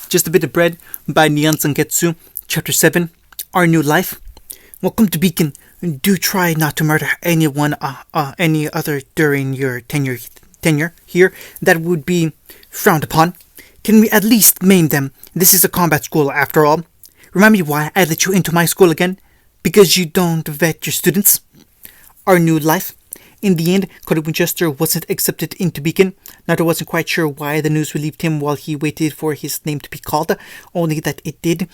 Just a Bit of Bread by Nyan Sangetsu, Chapter 7, Our New Life. Welcome to Beacon. Do try not to murder any other during your tenure here. That would be frowned upon. Can we at least maim them? This is a combat school after all. Remind me why I let you into my school again? Because you don't vet your students. Our New Life. In the end, Cody Winchester wasn't accepted into Beacon. Naruto wasn't quite sure why the news relieved him while he waited for his name to be called, only that it did.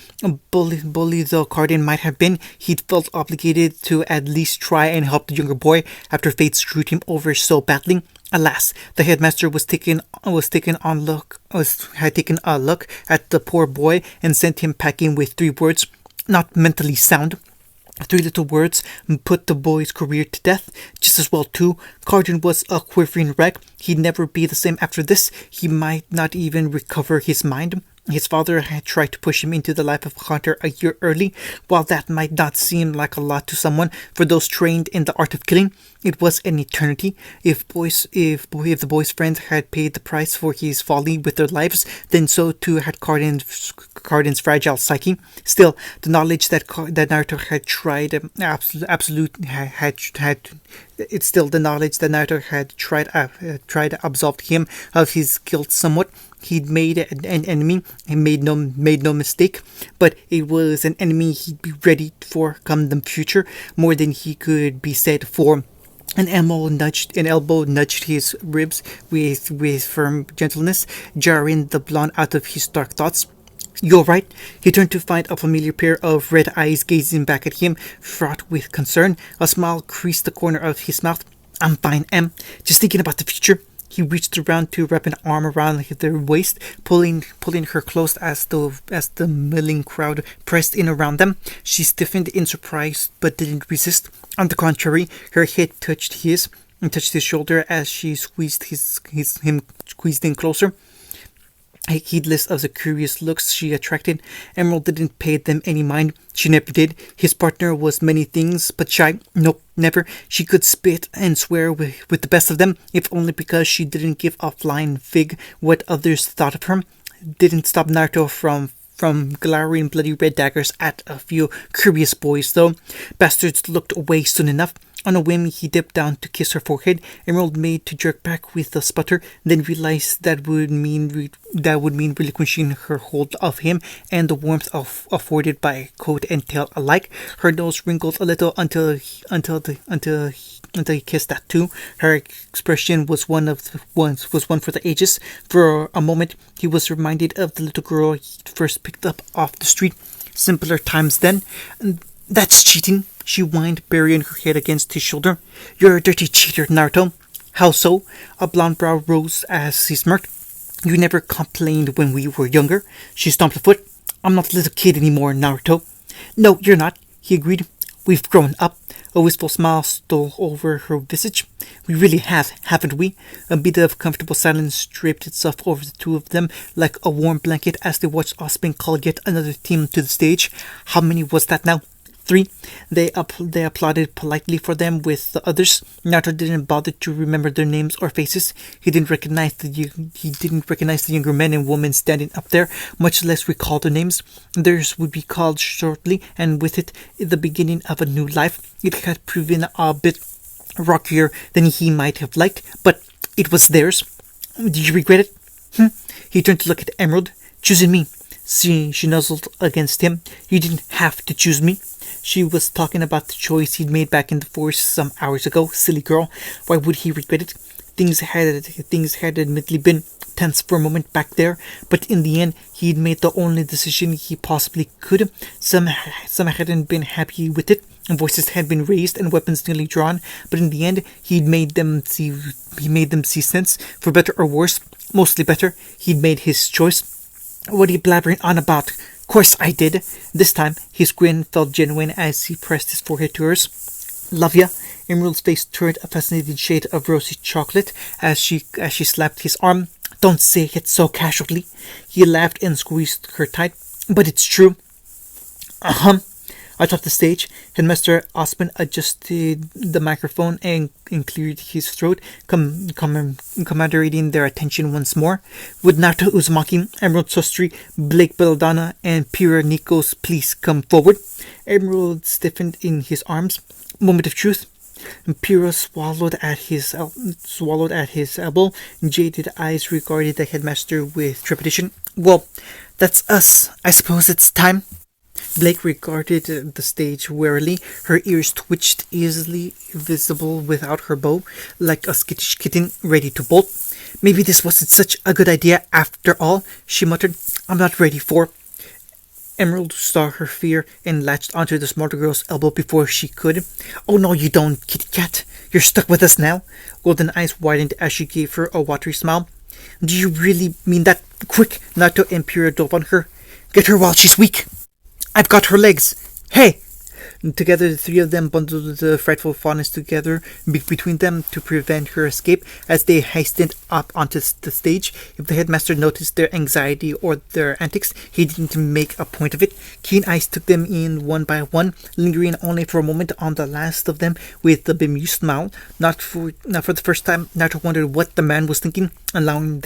Bully though Cardin might have been, he'd felt obligated to at least try and help the younger boy after fate screwed him over so badly. Alas, the headmaster had taken a look at the poor boy and sent him packing with 3 words: not mentally sound. 3 little words put the boy's career to death. Just as well, too. Cardin was a quivering wreck. He'd never be the same after this. He might not even recover his mind. His father had tried to push him into the life of a hunter a year early. While that might not seem like a lot to someone, for those trained in the art of killing, it was an eternity. If the boy's friends had paid the price for his folly with their lives, then so too had Cardin's fragile psyche. Still, the knowledge that Naruto had tried to absolve him of his guilt somewhat. He'd made an enemy and made no mistake, but it was an enemy he'd be ready for come the future, more than he could be said for. An elbow nudged his ribs with firm gentleness, jarring the blonde out of his dark thoughts. "You're right." He turned to find a familiar pair of red eyes gazing back at him, fraught with concern. A smile creased the corner of his mouth. "I'm fine, Em. Just thinking about the future." He reached around to wrap an arm around their waist, pulling her close as the milling crowd pressed in around them. She stiffened in surprise, but didn't resist. On the contrary, her head touched his shoulder as she squeezed him in closer. Heedless of the curious looks she attracted, Emerald didn't pay them any mind. She never did. His partner was many things, but shy. Nope, never. She could spit and swear with the best of them, if only because she didn't give a flying fig what others thought of her. Didn't stop Naruto from glowering bloody red daggers at a few curious boys, though. Bastards looked away soon enough. On a whim, he dipped down to kiss her forehead. Emerald made to jerk back with a sputter, then realized that would mean relinquishing her hold of him and the warmth afforded by coat and tail alike. Her nose wrinkled a little until he kissed that too. Her expression was one for the ages. For a moment, he was reminded of the little girl he first picked up off the street. Simpler times then. "That's cheating," she whined, burying her head against his shoulder. "You're a dirty cheater, Naruto." "How so?" A blonde brow rose as he smirked. "You never complained when we were younger." She stomped a foot. "I'm not a little kid anymore, Naruto." "No, you're not," he agreed. "We've grown up." A wistful smile stole over her visage. "We really have, haven't we?" A bit of comfortable silence draped itself over the two of them like a warm blanket as they watched Osman call yet another team to the stage. How many was that now? 3. They applauded politely for them with the others. Naruto didn't bother to remember their names or faces. He didn't recognize the younger men and women standing up there, much less recall their names. Theirs would be called shortly, and with it, the beginning of a new life. It had proven a bit rockier than he might have liked, but it was theirs. "Did you regret it?" He turned to look at Emerald. "Choosing me." She nuzzled against him. "You didn't have to choose me." She was talking about the choice he'd made back in the forest some hours ago. Silly girl. Why would he regret it? Things had admittedly been tense for a moment back there, but in the end, he'd made the only decision he possibly could. Some hadn't been happy with it, and voices had been raised and weapons nearly drawn, but in the end, he made them see sense, for better or worse. Mostly better. He'd made his choice. "What are you blabbering on about?" "Course I did." This time, his grin felt genuine as he pressed his forehead to hers. "Love ya." Emerald's face turned a fascinating shade of rosy chocolate as she slapped his arm. "Don't say it so casually." He laughed and squeezed her tight. "But it's true." "Uh-huh." Atop the stage, Headmaster Osman adjusted the microphone and cleared his throat, commandeering their attention once more. Would Naruto Uzumaki, Emerald Sustrai, Blake Belladonna, and Pira Nikos please come forward? Emerald stiffened in his arms. Moment of truth. Pyrrha swallowed at his elbow. Jaded eyes regarded the headmaster with trepidation. Well, that's us. I suppose it's time. Blake regarded the stage warily. Her ears twitched, easily visible without her bow, like a skittish kitten ready to bolt. Maybe this wasn't such a good idea after all, she muttered. I'm not ready for... Emerald saw her fear and latched onto the smarter girl's elbow before she could. Oh no, you don't, kitty cat. You're stuck with us now. Golden eyes widened as she gave her a watery smile. Do you really mean that? Quick, Naruto and Pyrrha dove on her. Get her while she's weak. I've got her legs. Hey! Together, the three of them bundled the frightful fawness together between them to prevent her escape as they hastened up onto the stage. If the headmaster noticed their anxiety or their antics, he didn't make a point of it. Keen eyes took them in one by one, lingering only for a moment on the last of them with a bemused smile. Not for the first time, Naruto wondered what the man was thinking, allowing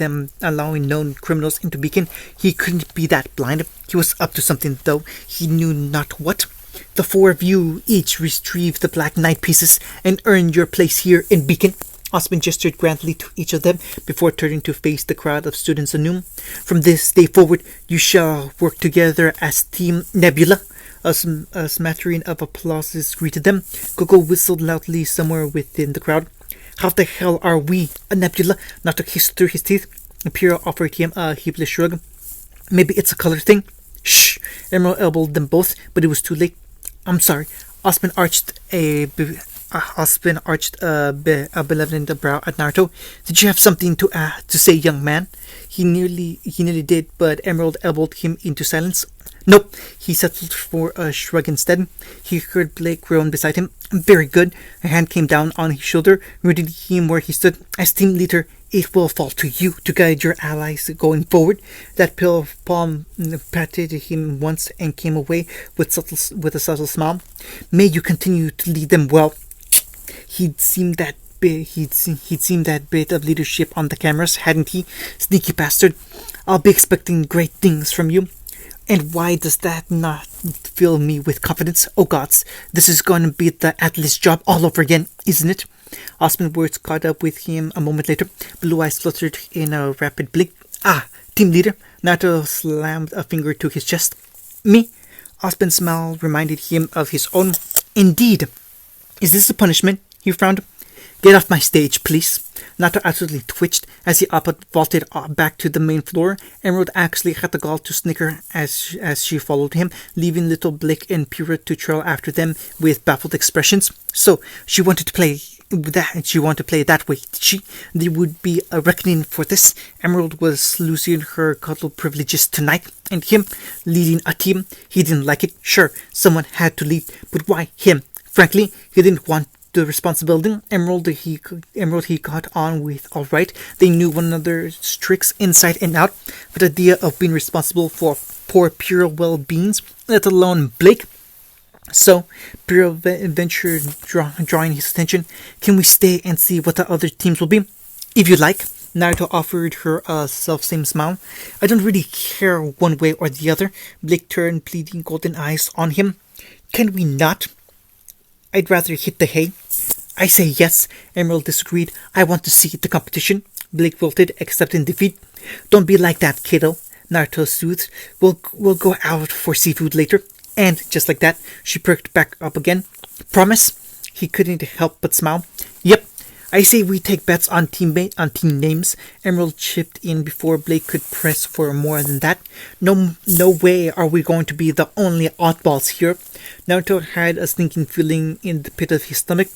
known criminals into Beacon. He couldn't be that blind. He was up to something, though he knew not what. The four of you each retrieve the Black Knight pieces and earn your place here in Beacon. Osman gestured grandly to each of them before turning to face the crowd of students anew. From this day forward, you shall work together as Team Nebula. A smattering of applauses greeted them. Gogo whistled loudly somewhere within the crowd. How the hell are we a Nebula? Naruto hissed through his teeth. Pyrrha offered him a heedless shrug. Maybe it's a color thing. Shh! Emerald elbowed them both, but it was too late. I'm sorry. Osman arched a benevolent brow at Naruto. Did you have something to say, young man? He nearly did, but Emerald elbowed him into silence. Nope. He settled for a shrug instead. He heard Blake groan beside him. Very good. A hand came down on his shoulder, rooting him where he stood. As team leader, it will fall to you to guide your allies going forward. That pale palm patted him once and came away with a subtle smile. May you continue to lead them well. He'd seen that bit of leadership on the cameras, hadn't he? Sneaky bastard. I'll be expecting great things from you. And why does that not fill me with confidence? Oh gods, this is going to be the Atlas job all over again, isn't it? Osman's words caught up with him a moment later. Blue eyes fluttered in a rapid blink. Team leader. Naruto slammed a finger to his chest. Me? Osman's smile reminded him of his own. Indeed. Is this a punishment? He frowned. Get off my stage, please. Naruto absolutely twitched as he vaulted back to the main floor. Emerald actually had the gall to snicker as she followed him, leaving little Blake and Pyrrha to trail after them with baffled expressions. So, she wanted to play that way, did she? There would be a reckoning for this. Emerald was losing her cuddle privileges tonight, and him leading a team. He didn't like it. Sure, someone had to lead, but why him? Frankly, he didn't want the responsibility. Emerald he got on with all right. They knew one another's tricks inside and out, but the idea of being responsible for poor Pyrrha well-beings, let alone Blake. So, Pyrrha ventured, drawing his attention. Can we stay and see what the other teams will be? If you like. Naruto offered her a self-same smile. I don't really care one way or the other. Blake turned pleading golden eyes on him. Can we not? I'd rather hit the hay. I say yes. Emerald disagreed. I want to see the competition. Blake wilted, accepting defeat. Don't be like that, kiddo. Naruto soothed. We'll go out for seafood later. And just like that, she perked back up again. Promise? He couldn't help but smile. Yep. I say we take bets on team names. Emerald chipped in before Blake could press for more than that. No way are we going to be the only oddballs here. Naruto had a sneaking feeling in the pit of his stomach.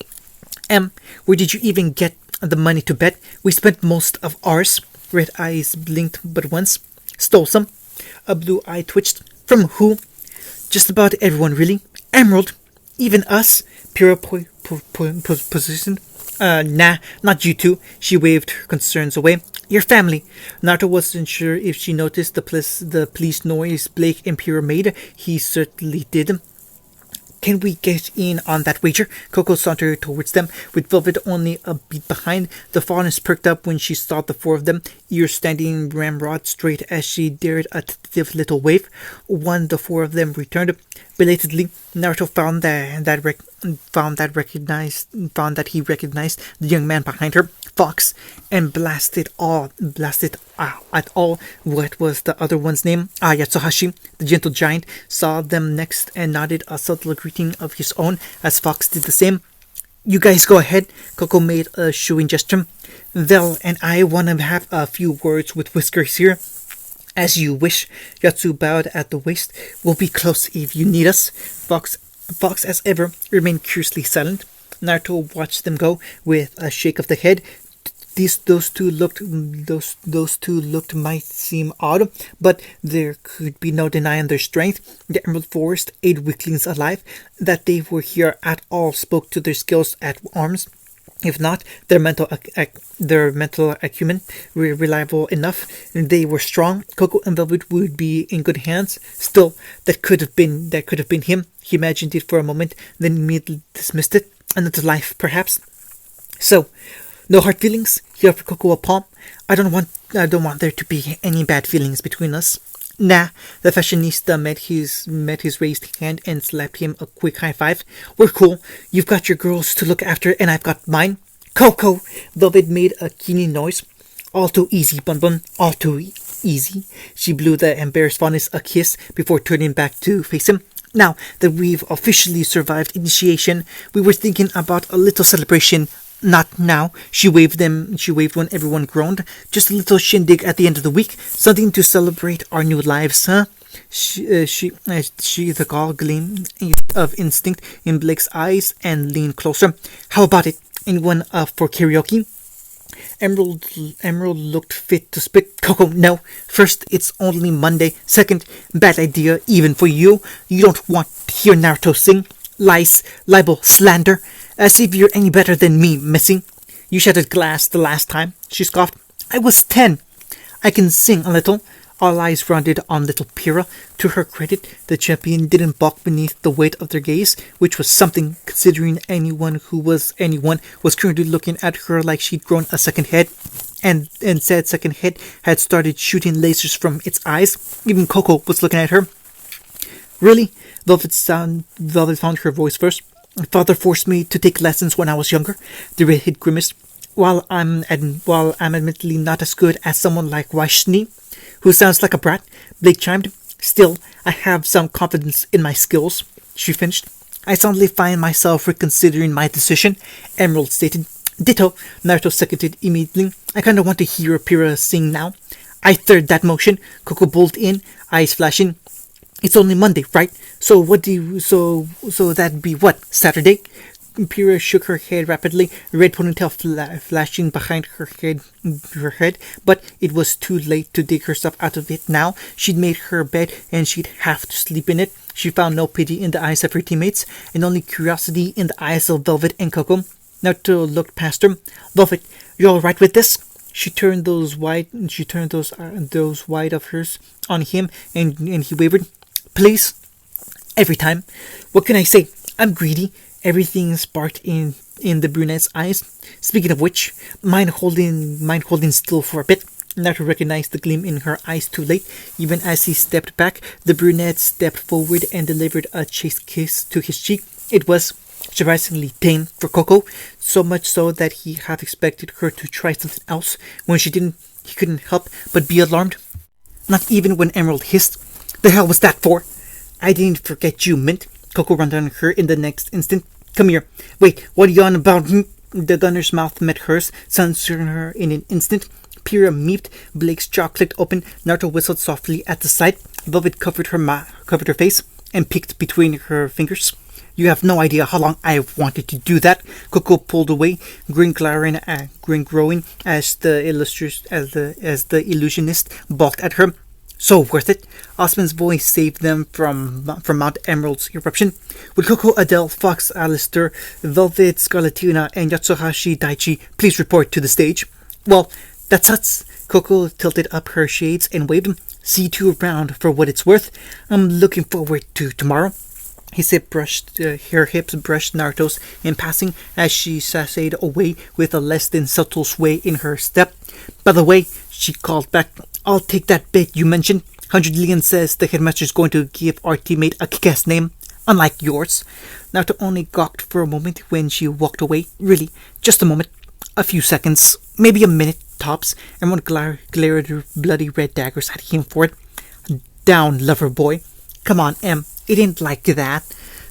Where did you even get the money to bet? We spent most of ours. Red eyes blinked but once. Stole some. A blue eye twitched. From who? Just about everyone, really. Emerald. Even us. Pyrrha positioned. Nah, not you two. She waved her concerns away. Your family. Naruto wasn't sure if she noticed the police noise Blake and Pyrrha made. He certainly did. Can we get in on that wager? Coco sauntered towards them, with Velvet only a beat behind. The fawness perked up when she saw the four of them, ears standing ramrod straight as she dared a tentative little wave. One, the four of them returned. Belatedly, Naruto found that he recognized the young man behind her, Fox, and blasted at all. What was the other one's name? Yatsuhashi, the gentle giant, saw them next and nodded a subtle greeting of his own as Fox did the same. You guys go ahead, Coco made a shooing gesture. Vel and I want to have a few words with Whiskers here. As you wish, Yatsu bowed at the waist. We'll be close if you need us. Fox, as ever, remained curiously silent. Naruto watched them go with a shake of the head. Those two looked might seem odd, but there could be no denying their strength. The Emerald Forest, 8 weaklings alive. That they were here at all spoke to their skills at arms. If not, their mental acumen were reliable enough. They were strong. Coco and Velvet would be in good hands. Still, that could have been him. He imagined it for a moment, then immediately dismissed it. Another life, perhaps. So, no hard feelings. He offered Coco a palm. I don't want there to be any bad feelings between us. Nah, the fashionista met his raised hand and slapped him a quick high five. We're cool. You've got your girls to look after and I've got mine. Coco! Velvet made a keening noise. All too easy, Bun Bun. All too easy. She blew the embarrassed Fawness a kiss before turning back to face him. Now that we've officially survived initiation, we were thinking about a little celebration. Not now. She waved when everyone groaned. Just a little shindig at the end of the week. Something to celebrate our new lives, huh? The gall gleam of instinct in Blake's eyes and leaned closer. How about it? Anyone up for karaoke? Emerald looked fit to spit. Coco, no. First, it's only Monday. Second, bad idea even for you. You don't want to hear Naruto sing. Lies, libel, slander. As if you're any better than me, Missy. You shattered glass the last time, she scoffed. I was 10. I can sing a little. All eyes rounded on little Pyrrha. To her credit, the champion didn't balk beneath the weight of their gaze, which was something, considering anyone was currently looking at her like she'd grown a second head, and said second head had started shooting lasers from its eyes. Even Coco was looking at her. Really? Velvet found her voice first. Father forced me to take lessons when I was younger. The redhead grimaced. While I'm admittedly not as good as someone like Vaishni, who sounds like a brat, Blake chimed. Still, I have some confidence in my skills, she finished. I suddenly find myself reconsidering my decision, Emerald stated. Ditto, Naruto seconded immediately. I kinda want to hear Pyrrha sing now. I third that motion, Coco bolted in, eyes flashing. It's only Monday, right? So that'd be what, Saturday? Pyrrha shook her head rapidly, red ponytail flashing behind her head, but it was too late to dig herself out of it now. She'd made her bed and she'd have to sleep in it. She found no pity in the eyes of her teammates, and only curiosity in the eyes of Velvet and Coco. Naruto looked past her. Velvet, you all right with this? She turned those wide of hers on him, and he wavered. Please? Every time. What can I say? I'm greedy. Everything sparked in the brunette's eyes. Speaking of which, mind holding still for a bit. Naruto recognized the gleam in her eyes too late. Even as he stepped back, the brunette stepped forward and delivered a chaste kiss to his cheek. It was surprisingly tame for Coco, so much so that he had expected her to try something else. When she didn't, he couldn't help but be alarmed. Not even when Emerald hissed. The hell was that for? I didn't forget you, Mint. Coco ran down her in the next instant. Come here. Wait, what are you on about? The gunner's mouth met hers, censoring her in an instant. Pyrrha meeped. Blake's jaw clicked open. Naruto whistled softly at the sight. Velvet covered her face and peeked between her fingers. You have no idea how long I've wanted to do that. Coco pulled away, grin growing as the illusionist balked at her. So worth it. Osman's voice saved them from Mount Emerald's eruption. Would Coco, Adele, Fox, Alistair, Velvet, Scarlatina, and Yatsuhashi Daichi please report to the stage? Well, that's us. Coco tilted up her shades and waved. See you around for what it's worth. I'm looking forward to tomorrow. Her hips brushed Naruto's in passing as she sashayed away with a less than subtle sway in her step. By the way, she called back, I'll take that bait you mentioned. 100 Leon says the headmaster's going to give our teammate a kick-ass name, unlike yours. Naruto only gawked for a moment when she walked away. Really, just a moment. A few seconds, maybe a minute tops. Everyone glared her bloody red daggers at him for it. Down, lover boy. Come on, Em. It ain't like that.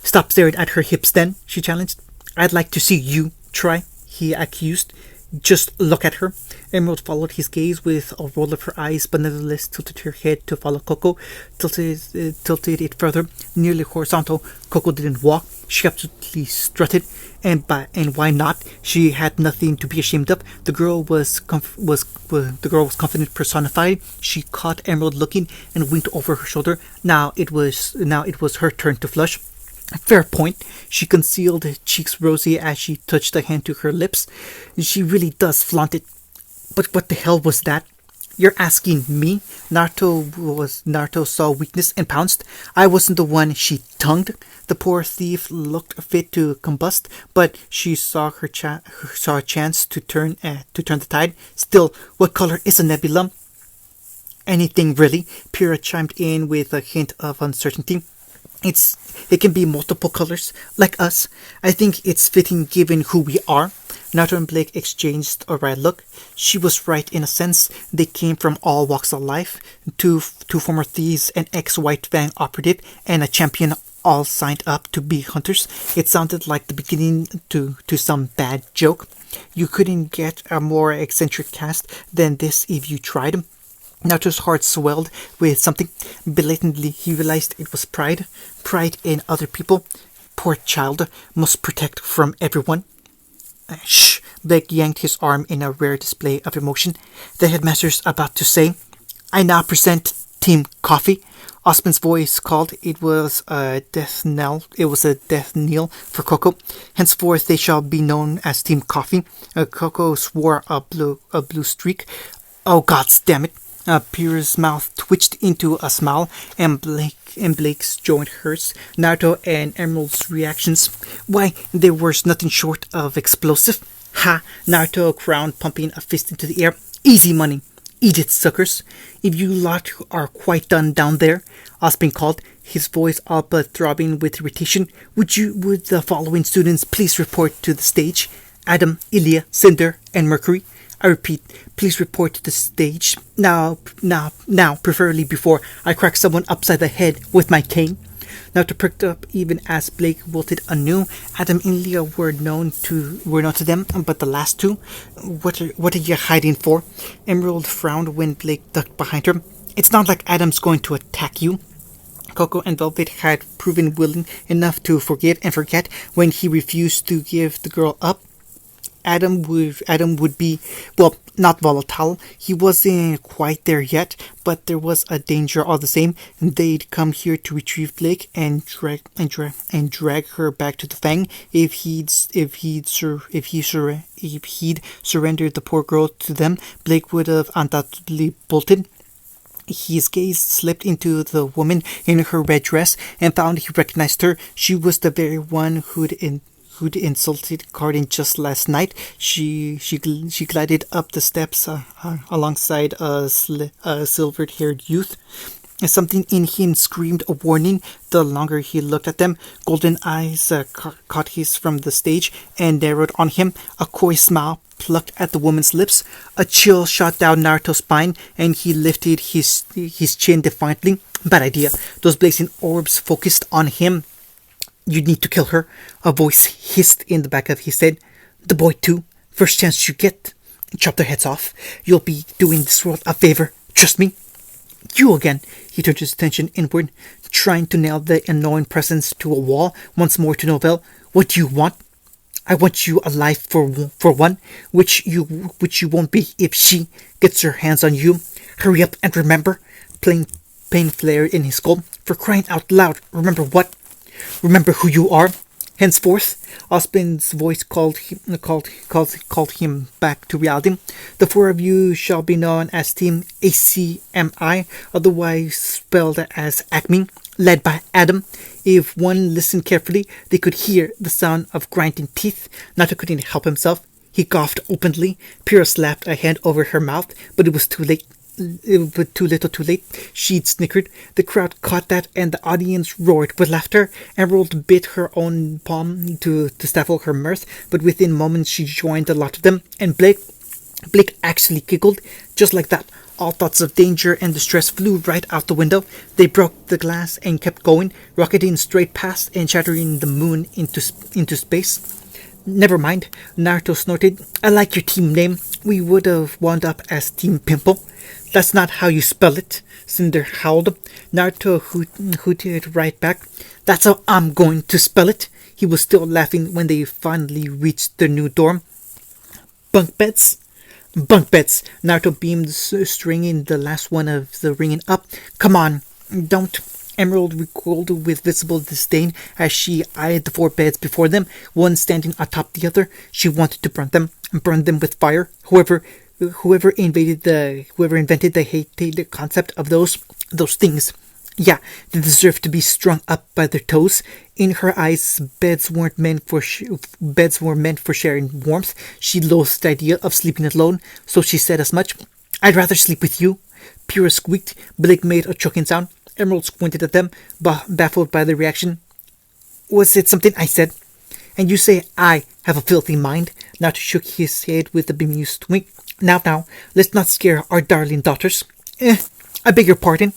Stop staring at her hips then, she challenged. I'd like to see you try, he accused. Just look at her. Emerald followed his gaze with a roll of her eyes, but nevertheless tilted her head to follow Coco, tilted it further, nearly horizontal. Coco didn't walk. She absolutely strutted, and why not? She had nothing to be ashamed of. The girl was confident personified. She caught Emerald looking and winked over her shoulder. Now it was her turn to flush. Fair point. She concealed cheeks rosy as she touched a hand to her lips. She really does flaunt it. But what the hell was that? You're asking me? Naruto saw weakness and pounced. I wasn't the one she tongued. The poor thief looked fit to combust, but she saw saw a chance to turn the tide. Still, what color is a nebula? Anything really? Pyrrha chimed in with a hint of uncertainty. It can be multiple colors, like us. I think it's fitting given who we are. Naruto and Blake exchanged a wry look. She was right in a sense. They came from all walks of life. Two former thieves, an ex-White Fang operative, and a champion all signed up to be hunters. It sounded like the beginning to some bad joke. You couldn't get a more eccentric cast than this if you tried. Naruto's heart swelled with something. Belatedly, he realized it was pride. Pride in other people. Poor child. Must protect from everyone. Shh! Blake yanked his arm in a rare display of emotion. The headmaster's about to say, I now present Team Coffee. Osman's voice called. It was a death knell. It was a death knell for Coco. Henceforth, they shall be known as Team Coffee. Coco swore a blue streak. Oh, gods damn it! Pyrrha's mouth twitched into a smile, and Blake's joined hers. Naruto and Emerald's reactions, why, they were nothing short of explosive. Ha! Naruto crowned, pumping a fist into the air. Easy money. Eat it, suckers. If you lot are quite done down there, Osman called, his voice all but throbbing with irritation. Would the following students please report to the stage? Adam, Ilya, Cinder, and Mercury. I repeat, please report to the stage. Now, preferably before I crack someone upside the head with my cane. Naruto perked up even as Blake wilted anew. Adam and Ilya were known to them, but the last two? What are you hiding for? Emerald frowned when Blake ducked behind her. It's not like Adam's going to attack you. Coco and Velvet had proven willing enough to forgive and forget when he refused to give the girl up. Adam would be, well, not volatile. He wasn't quite there yet, but there was a danger all the same. They'd come here to retrieve Blake and drag her back to the Fang. If he'd surrendered the poor girl to them, Blake would have undoubtedly bolted. His gaze slipped into the woman in her red dress and found he recognized her. She was the very one who'd insulted Cardin just last night. She glided up the steps alongside a silvered-haired youth. Something in him screamed a warning. The longer he looked at them, golden eyes caught his from the stage and narrowed on him. A coy smile plucked at the woman's lips. A chill shot down Naruto's spine, and he lifted his chin defiantly. Bad idea. Those blazing orbs focused on him. You need to kill her, a voice hissed in the back of his head. The boy too. First chance you get. Chop their heads off. You'll be doing this world a favor. Trust me. You again. He turned his attention inward, trying to nail the annoying presence to a wall. Once more to Novell. What do you want? I want you alive for one, which you won't be if she gets her hands on you. Hurry up and remember. Pain flared in his skull. For crying out loud, remember what? Remember who you are. Henceforth, Osman's voice called him back to reality. The four of you shall be known as Team ACMI, otherwise spelled as Acme. led by Adam. If one listened carefully, they could hear the sound of grinding teeth. Naruto couldn't help himself. He coughed openly. Pyrrha slapped a hand over her mouth, but it was too late. But too little too late. She'd snickered. The crowd caught that, and the audience roared with laughter. Emerald bit her own palm to stifle her mirth, but within moments she joined a lot of them, and Blake actually giggled. Just like that, all thoughts of danger and distress flew right out the window. They broke the glass and kept going, rocketing straight past and shattering the moon into space. Never mind, Naruto snorted. I like your team name. We would have wound up as Team Pimple. That's not how you spell it, Cinder howled. Naruto hooted right back. That's how I'm going to spell it. He was still laughing when they finally reached their new dorm. Bunk beds? Bunk beds. Naruto beamed, stringing the last one of the ringing up. Come on, don't. Emerald recoiled with visible disdain as she eyed the 4 beds before them, one standing atop the other. She wanted to burn them with fire. Whoever invented the hated concept of those things. Yeah, they deserve to be strung up by their toes. In her eyes, beds were meant for sharing warmth. She loathed the idea of sleeping alone, so she said as much. I'd rather sleep with you. Pyrrha squeaked. Blake made a choking sound. Emerald squinted at them, baffled by the reaction. Was it something I said? And you say I have a filthy mind? Naruto shook his head with a bemused wink. Now, let's not scare our darling daughters. I beg your pardon.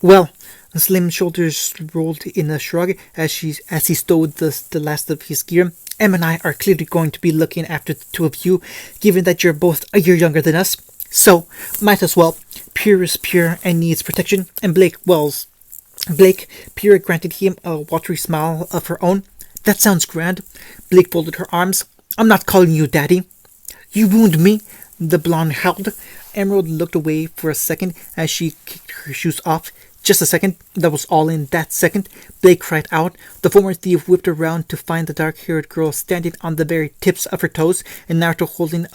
Well, Slim's shoulders rolled in a shrug as he stowed the last of his gear. Em and I are clearly going to be looking after the 2 of you, given that you're both a year younger than us. So, might as well. Pure is pure and needs protection, and Pyrrha granted him a watery smile of her own. That sounds grand. Blake folded her arms. I'm not calling you Daddy. You wound me, the blonde howled. Emerald looked away for a second as she kicked her shoes off. Just a second. That was all in that second. Blake cried out. The former thief whipped around to find the dark-haired girl standing on the very tips of her toes, and Naruto holding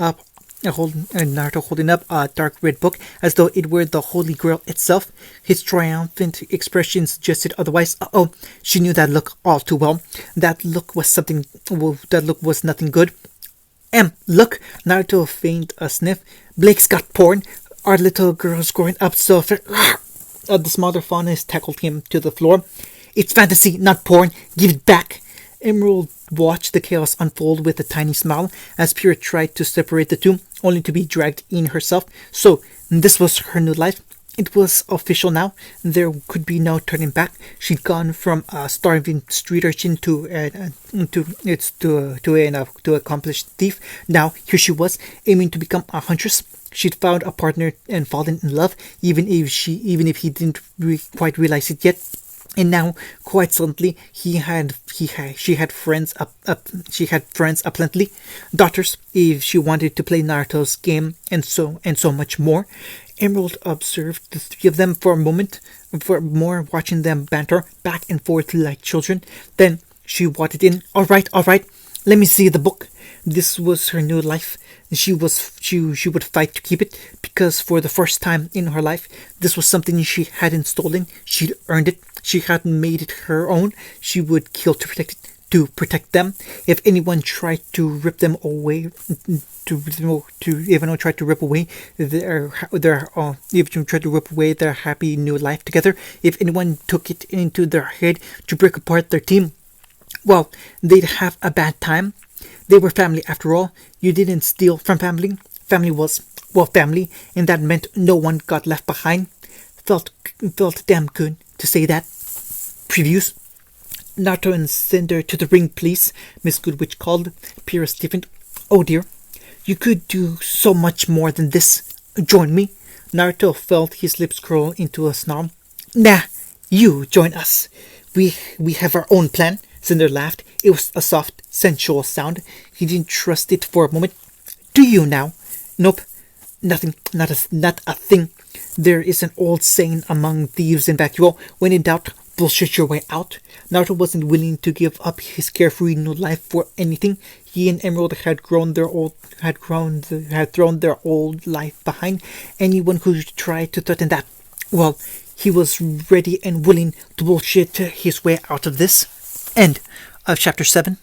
up a dark red book as though it were the Holy Grail itself. His triumphant expression suggested otherwise. She knew that look all too well. That look was nothing good. Look! Naruto feigned a sniff. Blake's got porn. Our little girl's growing up so the smaller faunus tackled him to the floor. It's fantasy, not porn. Give it back. Emerald watched the chaos unfold with a tiny smile as Pyrrha tried to separate the two, only to be dragged in herself. So, this was her new life. It was official now. There could be no turning back. She'd gone from a starving street urchin to an accomplished thief. Now, here she was, aiming to become a huntress. She'd found a partner and fallen in love, even if he didn't quite realize it yet. And now, quite suddenly, she had friends aplenty, daughters, if she wanted to play Naruto's game, and so much more. Emerald observed the 3 of them for a moment, watching them banter back and forth like children. Then she wadded in. All right, let me see the book. This was her new life. She would fight to keep it, because for the first time in her life, this was something she hadn't stolen. She'd earned it. She hadn't made it her own. She would kill to protect it, to protect them. If anyone tried to rip them away, their happy new life together, if anyone took it into their head to break apart their team, well, they'd have a bad time. They were family after all. You didn't steal from family. Family was, family, and that meant no one got left behind. Felt damn good to say that. Previews. Naruto and Cinder to the ring, please, Miss Goodwitch called. Pyrrha stiffened. Oh dear. You could do so much more than this. Join me. Naruto felt his lips curl into a snarl. Nah, you join us. We have our own plan. Cinder laughed. It was a soft, sensual sound. He didn't trust it for a moment. Do you now? Nope. Nothing. Not a thing. There is an old saying among thieves in Vacuo, when in doubt, bullshit your way out. Naruto wasn't willing to give up his carefree new life for anything. He and Emerald had thrown their old life behind. Anyone who tried to threaten that, well, he was ready and willing to bullshit his way out of this. End of chapter 7.